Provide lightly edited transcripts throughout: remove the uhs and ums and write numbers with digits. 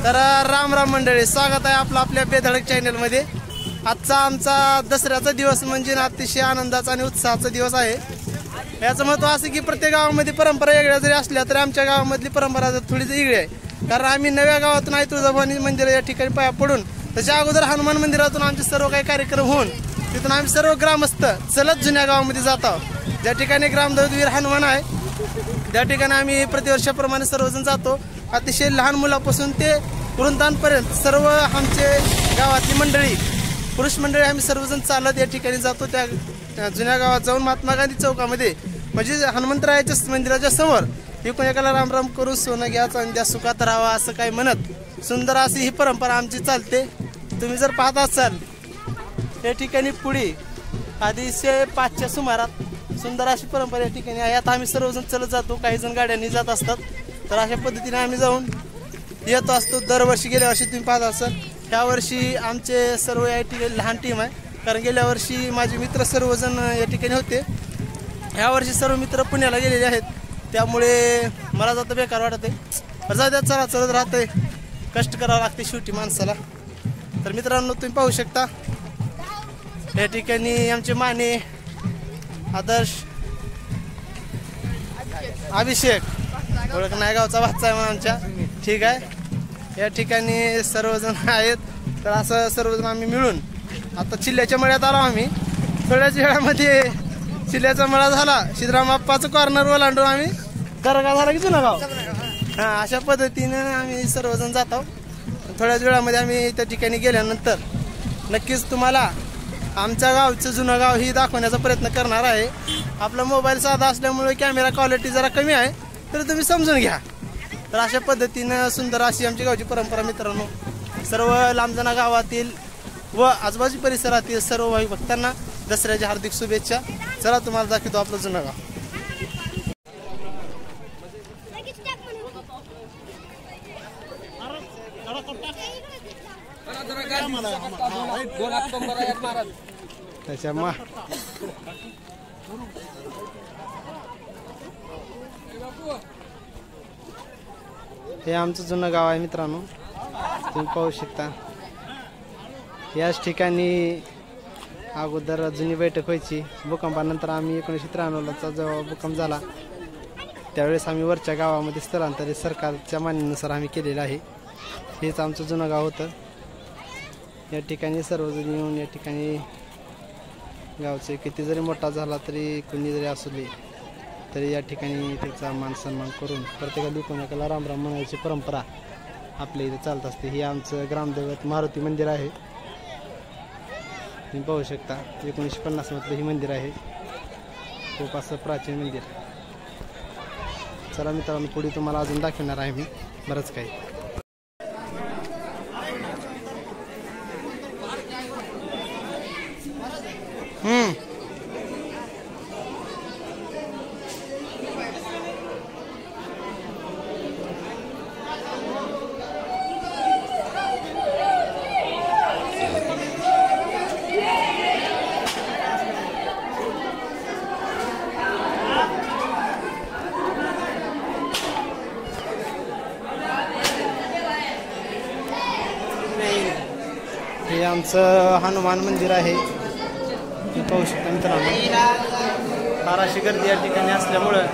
तर राम राम मंडळी, स्वागत आहे आपलं आपल्या बेधडक चॅनल मध्ये। आजचा आमचा दसऱ्याचा दिवस म्हणजे अतिशय आनंदाचा आणि उत्साहाचा दिवस आहे। याचं महत्त्व असं की प्रत्येक गावामध्ये परंपरा वेगळ्या जरी असल्या तरी आमच्या गावामधली परंपरा थोडी वेगळी आहे। कारण आम्ही नव्या गावातून आई तुळजाभवानी मंदिर या ठिकाणी पाया पडून त्याच्या अगोदर हनुमान मंदिरातून आमचे सर्व काही कार्यक्रम होऊन तिथून आम्ही सर्व ग्रामस्थ चलत जुन्या गावामध्ये जात आहोत। ज्या ठिकाणी ग्रामदैवतवीर हनुमान आहे त्या ठिकाणी आम्ही प्रतिवर्षाप्रमाणे सर्वजण जातो। अतिशय लहान मुलापासून ते वृंदांपर्यंत सर्व आमचे गावातली मंडळी, पुरुष मंडळी आम्ही सर्वजण चालत या ठिकाणी जातो। त्या जुन्या गावात जाऊन महात्मा गांधी चौकामध्ये म्हणजे हनुमंतरायाच्या मंदिराच्या समोर एकमेकाला राम राम करून सोनं घ्या चांद्या सुखात राहावा असं काही म्हणत सुंदर अशी ही परंपरा आमची चालते। तुम्ही जर पाहत असाल या ठिकाणी पुढे अतिशय 5च्या सुमारात सुंदर अशी परंपरा या ठिकाणी आहे। आता आम्ही सर्वजण चलत जातो, काही जण गाड्यांनी जात असतात। तर अशा पद्धतीने आम्ही जाऊन येत असतो दरवर्षी। गेल्या वर्षी तुम्ही पाहत असाल, ह्या वर्षी आमचे सर्व या ठिकाणी लहान टीम आहे, कारण गेल्या वर्षी माझे मित्र सर्वजण या ठिकाणी होते। ह्या वर्षी सर्व मित्र पुण्याला गेलेले आहेत, त्यामुळे मला जातं बेकार वाटत आहे। जाऊ द्या, चला चलत राहतंय, कष्ट करावं लागते शेवटी माणसाला। तर मित्रांनो तुम्ही पाहू शकता या ठिकाणी आमचे माने, आदर्श, अभिषेक, ओळख नाही गावचा भाचा आहे आमच्या, ठीक आहे। या ठिकाणी सर्वजण आहेत। तर असं सर्वजण आम्ही मिळून आता चिल्ल्याच्या मळ्यात आलो आम्ही। थोड्याच वेळामध्ये चिल्ल्याचा मळा झाला, सिद्धराम बाप्पाचं कॉर्नर ओलांडून आम्ही दर्गा झाला की जुना गाव, हां अशा पद्धतीने आम्ही सर्वजण जातो। थोड्याच वेळामध्ये आम्ही त्या ठिकाणी गेल्यानंतर नक्कीच तुम्हाला आमच्या गावचं जुनं गाव ही दाखवण्याचा प्रयत्न करणार आहे। आपला मोबाईल साधा असल्यामुळे कॅमेरा क्वालिटी जरा कमी आहे, तर तुम्ही समजून घ्या। तर अशा पद्धतीनं सुंदर अशी आमची गावची परंपरा मित्रांनो। सर्व लांबजना गावातील व आजूबाजू परिसरातील सर्व भाई भक्तांना दसऱ्याच्या हार्दिक शुभेच्छा। चला तुम्हाला दाखवतो आपलं जुनं गाव। हे आमचं जुनं गाव आहे मित्रांनो, तुम्ही पाहू शकता। याच ठिकाणी अगोदर जुनी बैठक व्हायची। भूकंपानंतर आम्ही 1993चा जेव्हा भूकंप झाला त्यावेळेस आम्ही वरच्या गावामध्ये स्थलांतरित सरकारच्या मान्यतेनुसार आम्ही केलेलं आहे। हेच आमचं जुनं गाव होतं। या ठिकाणी सर्वजण येऊन या ठिकाणी गावचे किती जरी मोठा झाला तरी कोणी जरी असले तरी या ठिकाणी त्याचा मान सन्मान करून प्रत्येकाला कोणाला राम राम म्हणायची परंपरा आपल्या इथे चालत असते। हे आमचं ग्रामदैवत मारुती मंदिर आहे, तुम्ही पाहू शकता। 1950 मधलं ही मंदिर आहे, खूप असं प्राचीन मंदिर। चला मित्रांनो, पुढे तुम्हाला अजून दाखवणार आहे मी बरंच काही। हे आमचं हनुमान मंदिर आहे, तुम्ही पाहू शकता मित्रांनो। फार अशी गर्दी या ठिकाणी असल्यामुळं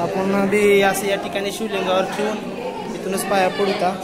आपण बी असं या ठिकाणी शिवलिंगावर ठेवून इथूनच पाया पडता।